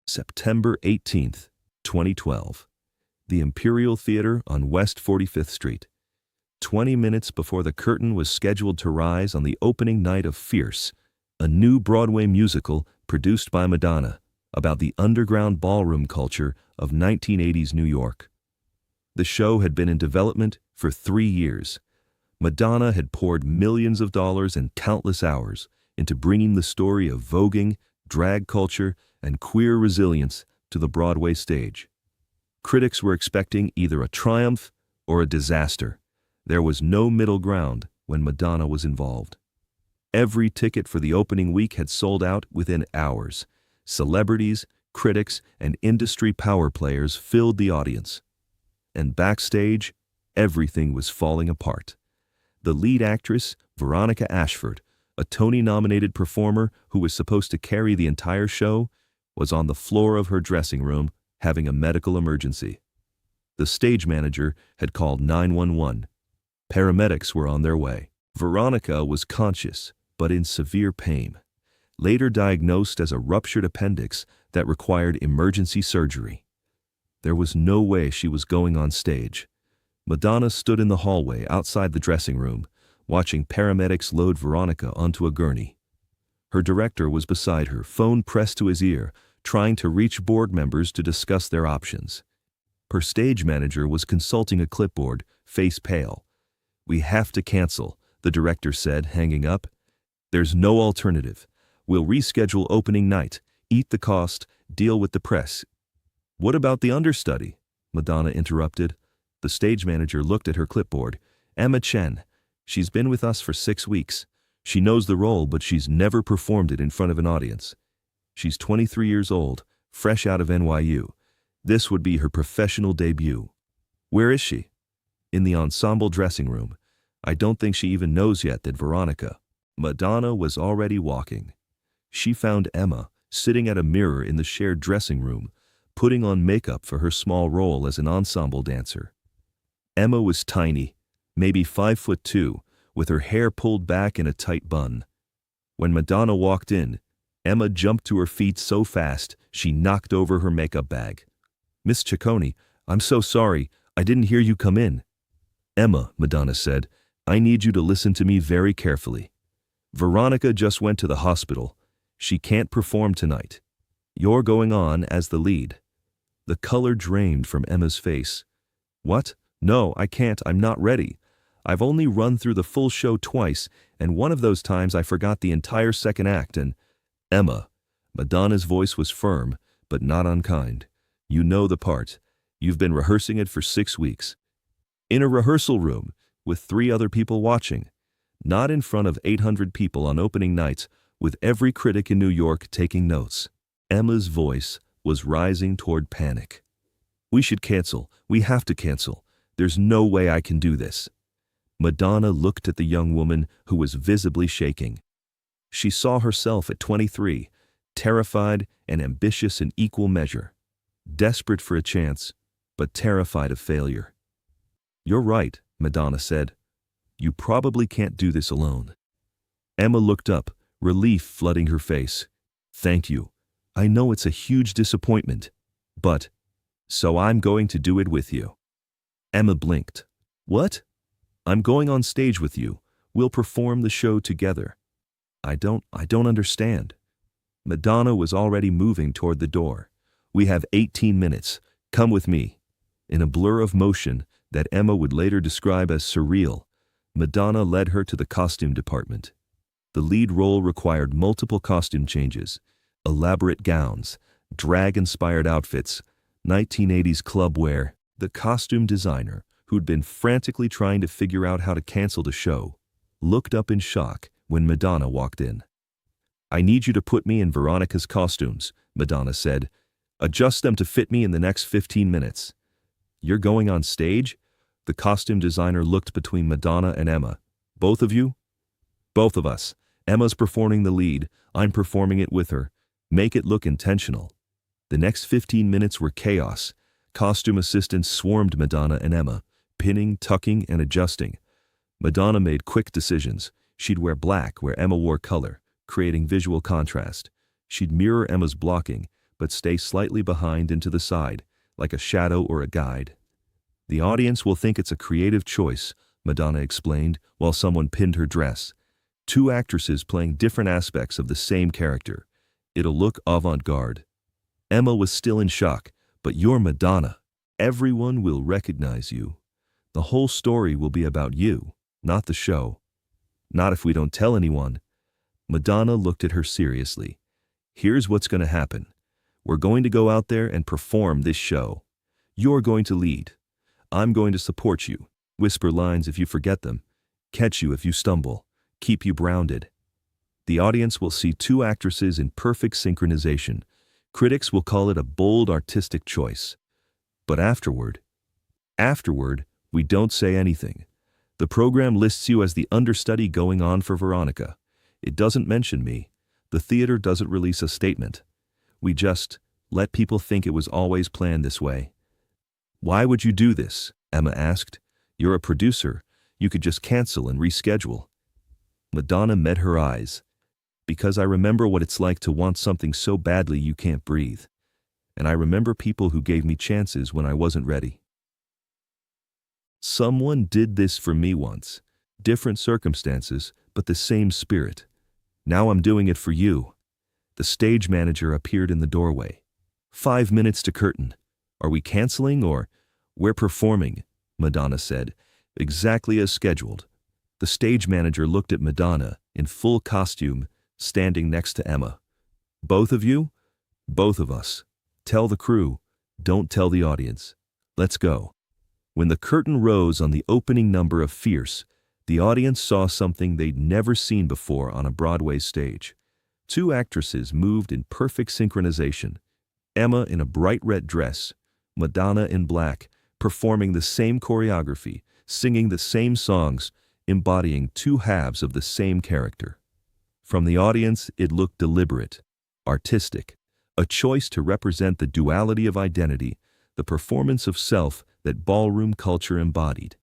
September 18th, 2012. The Imperial Theater on West 45th Street. 20 minutes before the curtain was scheduled to rise on the opening night of Fierce, a new Broadway musical produced by Madonna about the underground ballroom culture of 1980s New York. The show had been in development for 3 years. Madonna had poured millions of dollars and countless hours into bringing the story of voguing, drag culture, and queer resilience to the Broadway stage. Critics were expecting either a triumph or a disaster. There was no middle ground when Madonna was involved. Every ticket for the opening week had sold out within hours. Celebrities, critics, and industry power players filled the audience. And backstage, everything was falling apart. The lead actress, Veronica Ashford, a Tony-nominated performer who was supposed to carry the entire show, was on the floor of her dressing room having a medical emergency. The stage manager had called 911. Paramedics were on their way. Veronica was conscious, but in severe pain, later diagnosed as a ruptured appendix that required emergency surgery. There was no way she was going on stage. Madonna stood in the hallway outside the dressing room, watching paramedics load Veronica onto a gurney. Her director was beside her, phone pressed to his ear, trying to reach board members to discuss their options. Her stage manager was consulting a clipboard, face pale. "We have to cancel," the director said, hanging up. "There's no alternative. We'll reschedule opening night, eat the cost, deal with the press." "What about the understudy?" Madonna interrupted. The stage manager looked at her clipboard. "Emma Chen. She's been with us for 6 weeks. She knows the role, but she's never performed it in front of an audience. She's 23 years old, fresh out of NYU. This would be her professional debut." "Where is she?" "In the ensemble dressing room. I don't think she even knows yet that Veronica." Madonna was already walking. She found Emma sitting at a mirror in the shared dressing room, putting on makeup for her small role as an ensemble dancer. Emma was tiny, maybe 5'2", with her hair pulled back in a tight bun. When Madonna walked in, Emma jumped to her feet so fast she knocked over her makeup bag. "Miss Ciccone, I'm so sorry, I didn't hear you come in." "Emma," Madonna said, "I need you to listen to me very carefully. Veronica just went to the hospital. She can't perform tonight. You're going on as the lead." The color drained from Emma's face. "What? No, I can't. I'm not ready. I've only run through the full show twice, and one of those times I forgot the entire second act and—" "Emma," Madonna's voice was firm, but not unkind. "You know the part. You've been rehearsing it for 6 weeks. In a rehearsal room, with 3 other people watching. Not in front of 800 people on opening nights, with every critic in New York taking notes." Emma's voice was rising toward panic. "We should cancel. We have to cancel. There's no way I can do this." Madonna looked at the young woman who was visibly shaking. She saw herself at 23, terrified and ambitious in equal measure, desperate for a chance, but terrified of failure. "You're right," Madonna said. "You probably can't do this alone." Emma looked up, relief flooding her face. "Thank you. I know it's a huge disappointment, but so I'm going to do it with you." Emma blinked. "What?" "I'm going on stage with you. We'll perform the show together." I don't understand." Madonna was already moving toward the door. "We have 18 minutes. Come with me." In a blur of motion that Emma would later describe as surreal, Madonna led her to the costume department. The lead role required multiple costume changes, elaborate gowns, drag-inspired outfits, 1980s club wear. The costume designer, who'd been frantically trying to figure out how to cancel the show, looked up in shock when Madonna walked in. "I need you to put me in Veronica's costumes," Madonna said. "Adjust them to fit me in the next 15 minutes. "You're going on stage?" The costume designer looked between Madonna and Emma. "Both of you?" "Both of us. Emma's performing the lead. I'm performing it with her. Make it look intentional." The next 15 minutes were chaos. Costume assistants swarmed Madonna and Emma, pinning, tucking, and adjusting. Madonna made quick decisions. She'd wear black where Emma wore color, creating visual contrast. She'd mirror Emma's blocking, but stay slightly behind and to the side, like a shadow or a guide. The audience will think it's a creative choice, Madonna explained, while someone pinned her dress. Two actresses playing different aspects of the same character. It'll look avant-garde. Emma was still in shock. But you're Madonna. Everyone will recognize you. The whole story will be about you, not the show. Not if we don't tell anyone. Madonna looked at her seriously. Here's what's going to happen. We're going to go out there and perform this show. You're going to lead. I'm going to support you. Whisper lines if you forget them. Catch you if you stumble. Keep you grounded. The audience will see two actresses in perfect synchronization. Critics will call it a bold artistic choice. But afterward, we don't say anything. The program lists you as the understudy going on for Veronica. It doesn't mention me. The theater doesn't release a statement. We just let people think it was always planned this way. Why would you do this? Emma asked. You're a producer. You could just cancel and reschedule. Madonna met her eyes. Because I remember what it's like to want something so badly you can't breathe. And I remember people who gave me chances when I wasn't ready. Someone did this for me once. Different circumstances, but the same spirit. Now I'm doing it for you. The stage manager appeared in the doorway. 5 minutes to curtain. Are we canceling or? We're performing, Madonna said, exactly as scheduled. The stage manager looked at Madonna, in full costume, standing next to Emma. Both of you? Both of us. Tell the crew. Don't tell the audience. Let's go. When the curtain rose on the opening number of Fierce, the audience saw something they'd never seen before on a Broadway stage. Two actresses moved in perfect synchronization. Emma in a bright red dress, Madonna in black, performing the same choreography, singing the same songs, embodying two halves of the same character. From the audience, it looked deliberate, artistic, a choice to represent the duality of identity, the performance of self that ballroom culture embodied.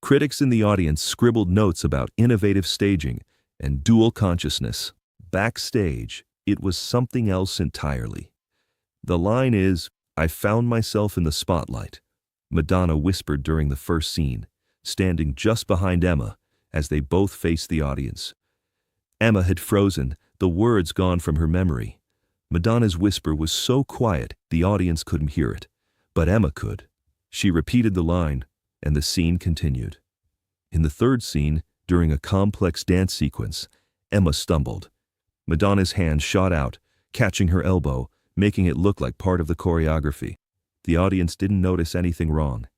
Critics in the audience scribbled notes about innovative staging and dual consciousness. Backstage, it was something else entirely. The line is, I found myself in the spotlight, Madonna whispered during the first scene, standing just behind Emma as they both faced the audience. Emma had frozen, the words gone from her memory. Madonna's whisper was so quiet the audience couldn't hear it, but Emma could. She repeated the line, and the scene continued. In the third scene, during a complex dance sequence, Emma stumbled. Madonna's hand shot out, catching her elbow, making it look like part of the choreography. The audience didn't notice anything wrong.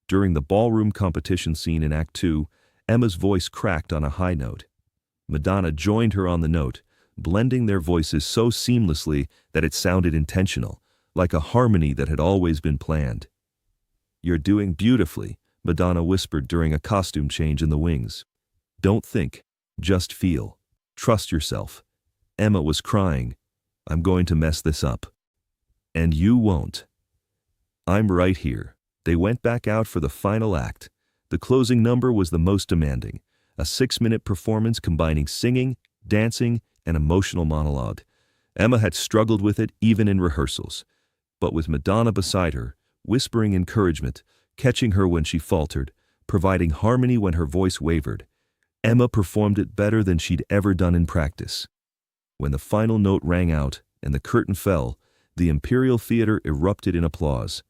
During the ballroom competition scene in Act 2, Emma's voice cracked on a high note. Madonna joined her on the note, blending their voices so seamlessly that it sounded intentional, like a harmony that had always been planned. You're doing beautifully, Madonna whispered during a costume change in the wings. Don't think, just feel. Trust yourself. Emma was crying. I'm going to mess this up. And you won't. I'm right here. They went back out for the final act. The closing number was the most demanding, a 6-minute performance combining singing, dancing, and emotional monologue. Emma had struggled with it even in rehearsals. But with Madonna beside her, whispering encouragement, catching her when she faltered, providing harmony when her voice wavered, Emma performed it better than she'd ever done in practice. When the final note rang out and the curtain fell, the Imperial Theater erupted in applause.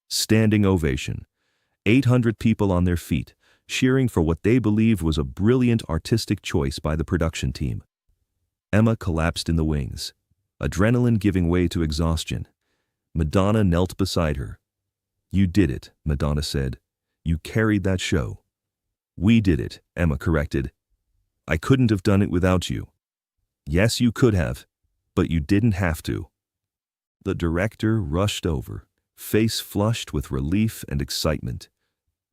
Standing ovation. 800 people on their feet, cheering for what they believed was a brilliant artistic choice by the production team. Emma collapsed in the wings, adrenaline giving way to exhaustion. Madonna knelt beside her. You did it, Madonna said. You carried that show. We did it, Emma corrected. I couldn't have done it without you. Yes, you could have, but you didn't have to. The director rushed over, face flushed with relief and excitement.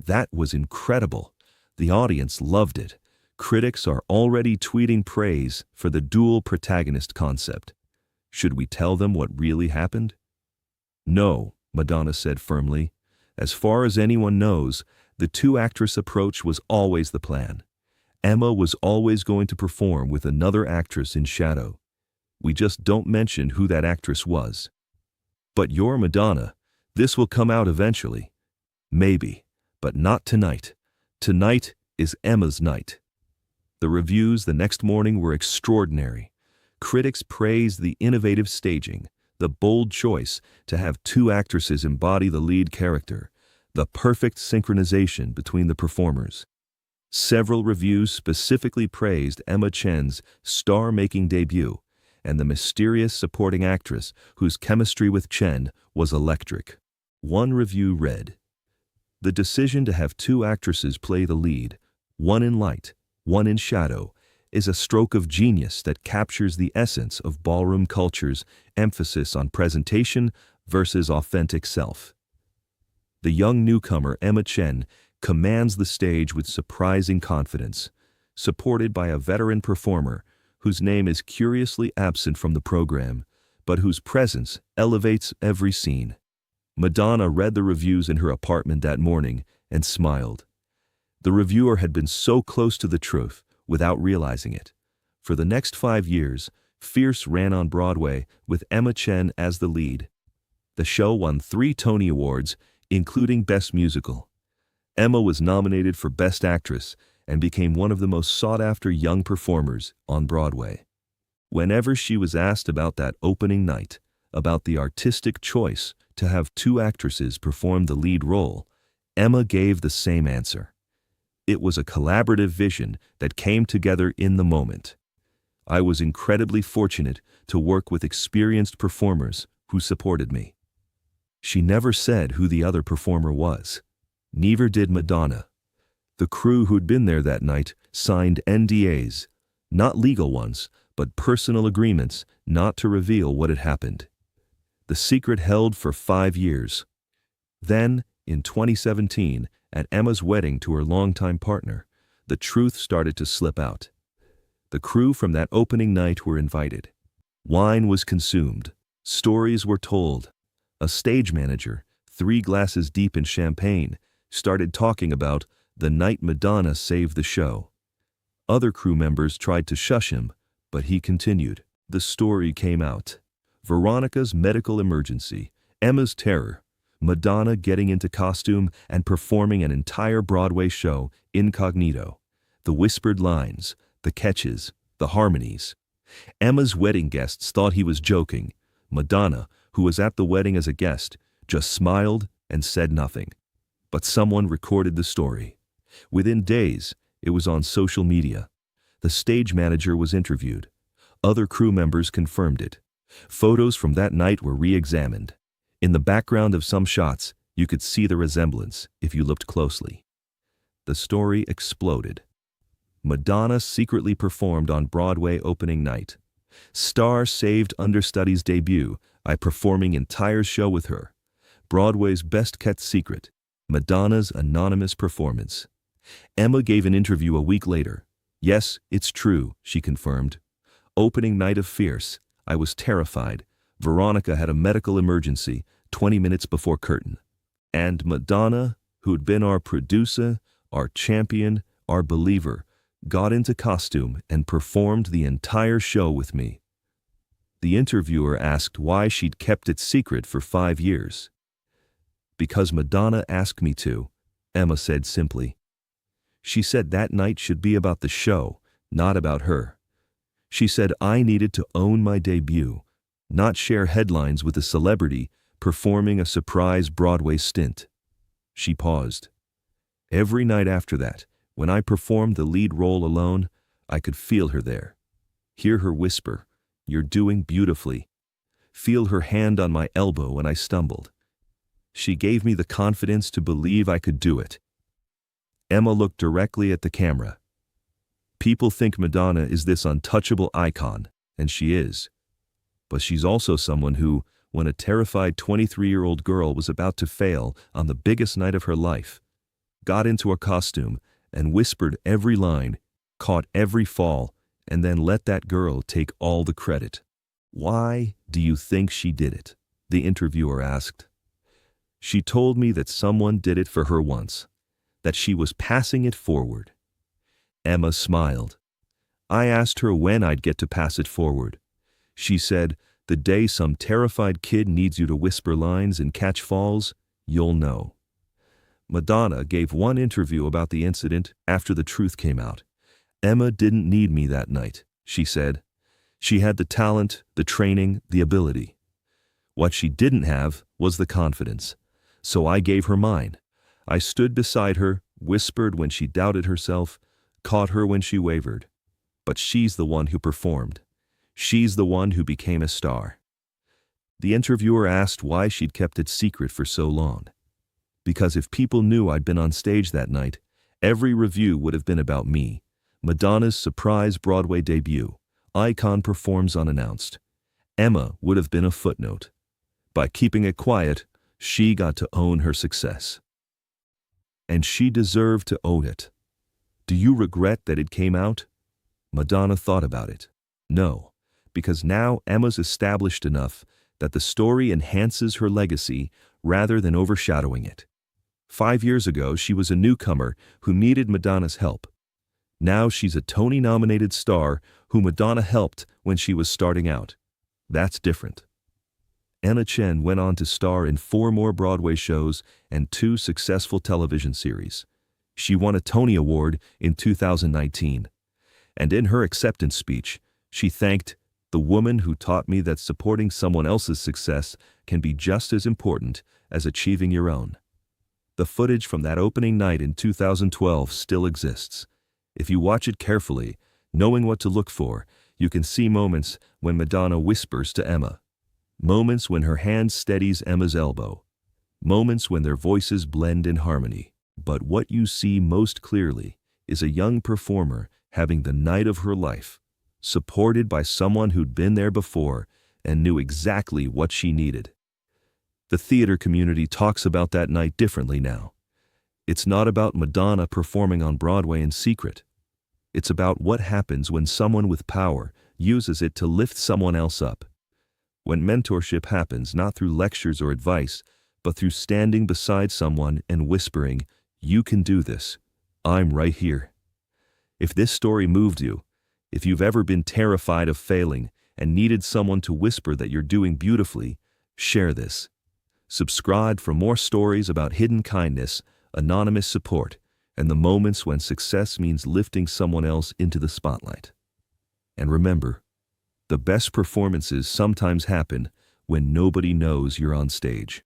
That was incredible. The audience loved it. Critics are already tweeting praise for the dual protagonist concept. Should we tell them what really happened? No, Madonna said firmly. As far as anyone knows, the two-actress approach was always the plan. Emma was always going to perform with another actress in shadow. We just don't mention who that actress was. But you're Madonna. This will come out eventually. Maybe, but not tonight. Tonight is Emma's night. The reviews the next morning were extraordinary. Critics praised the innovative staging, the bold choice to have two actresses embody the lead character, the perfect synchronization between the performers. Several reviews specifically praised Emma Chen's star-making debut and the mysterious supporting actress whose chemistry with Chen was electric. One review read, "The decision to have two actresses play the lead, one in light, one in shadow, is a stroke of genius that captures the essence of ballroom culture's emphasis on presentation versus authentic self." The young newcomer Emma Chen commands the stage with surprising confidence, supported by a veteran performer whose name is curiously absent from the program, but whose presence elevates every scene. Madonna read the reviews in her apartment that morning and smiled. The reviewer had been so close to the truth without realizing it. For the next 5 years, Fierce ran on Broadway with Emma Chen as the lead. The show won 3 Tony Awards, including Best Musical. Emma was nominated for Best Actress and became one of the most sought-after young performers on Broadway. Whenever she was asked about that opening night, about the artistic choice to have two actresses perform the lead role, Emma gave the same answer. It was a collaborative vision that came together in the moment. I was incredibly fortunate to work with experienced performers who supported me. She never said who the other performer was. Neither did Madonna. The crew who'd been there that night signed NDAs, not legal ones, but personal agreements not to reveal what had happened. The secret held for 5 years. Then, in 2017, at Emma's wedding to her longtime partner, the truth started to slip out. The crew from that opening night were invited. Wine was consumed. Stories were told. A stage manager, 3 glasses deep in champagne, started talking about the night Madonna saved the show. Other crew members tried to shush him, but he continued. The story came out. Veronica's medical emergency, Emma's terror, Madonna getting into costume and performing an entire Broadway show incognito. The whispered lines, the catches, the harmonies. Emma's wedding guests thought he was joking. Madonna, who was at the wedding as a guest, just smiled and said nothing. But someone recorded the story. Within days, it was on social media. The stage manager was interviewed. Other crew members confirmed it. Photos from that night were re-examined. In the background of some shots, you could see the resemblance if you looked closely. The story exploded. Madonna secretly performed on Broadway opening night. Star saved understudy's debut by performing entire show with her. Broadway's best-kept secret, Madonna's anonymous performance. Emma gave an interview a week later. "Yes, it's true," she confirmed. "Opening night of Fierce, I was terrified. Veronica had a medical emergency 20 minutes before curtain. And Madonna, who'd been our producer, our champion, our believer, got into costume and performed the entire show with me." The interviewer asked why she'd kept it secret for 5 years. "Because Madonna asked me to," Emma said simply. She said that night should be about the show, not about her. She said I needed to own my debut, not share headlines with a celebrity performing a surprise Broadway stint. She paused. Every night after that, when I performed the lead role alone, I could feel her there. Hear her whisper, "You're doing beautifully." Feel her hand on my elbow when I stumbled. She gave me the confidence to believe I could do it. Emma looked directly at the camera. People think Madonna is this untouchable icon, and she is. But she's also someone who, when a terrified 23-year-old girl was about to fail on the biggest night of her life, got into a costume and whispered every line, caught every fall, and then let that girl take all the credit. "Why do you think she did it?" the interviewer asked. "She told me that someone did it for her once, that she was passing it forward." Emma smiled. "I asked her when I'd get to pass it forward. She said, The day some terrified kid needs you to whisper lines and catch falls, you'll know. Madonna gave one interview about the incident after the truth came out. "Emma didn't need me that night," she said. "She had the talent, the training, the ability. What she didn't have was the confidence. So I gave her mine. I stood beside her, whispered when she doubted herself, caught her when she wavered. But she's the one who performed. She's the one who became a star." The interviewer asked why she'd kept it secret for so long. "Because if people knew I'd been on stage that night, every review would have been about me. Madonna's surprise Broadway debut. Icon performs unannounced. Emma would have been a footnote. By keeping it quiet, she got to own her success. And she deserved to own it. Do you regret that it came out?" Madonna thought about it. No, because now Emma's established enough that the story enhances her legacy rather than overshadowing it. 5 years ago, she was a newcomer who needed Madonna's help. Now she's a Tony-nominated star who Madonna helped when she was starting out. That's different. Emma Chen went on to star in 4 more Broadway shows and 2 successful television series. She won a Tony Award in 2019. And in her acceptance speech, she thanked "the woman who taught me that supporting someone else's success can be just as important as achieving your own." The footage from that opening night in 2012 still exists. If you watch it carefully, knowing what to look for, you can see moments when Madonna whispers to Emma. Moments when her hand steadies Emma's elbow. Moments when their voices blend in harmony. But what you see most clearly is a young performer having the night of her life, supported by someone who'd been there before and knew exactly what she needed. The theater community talks about that night differently now. It's not about Madonna performing on Broadway in secret. It's about what happens when someone with power uses it to lift someone else up. When mentorship happens not through lectures or advice, but through standing beside someone and whispering, "You can do this. I'm right here." If this story moved you, if you've ever been terrified of failing and needed someone to whisper that you're doing beautifully, share this. Subscribe for more stories about hidden kindness, anonymous support, and the moments when success means lifting someone else into the spotlight. And remember, the best performances sometimes happen when nobody knows you're on stage.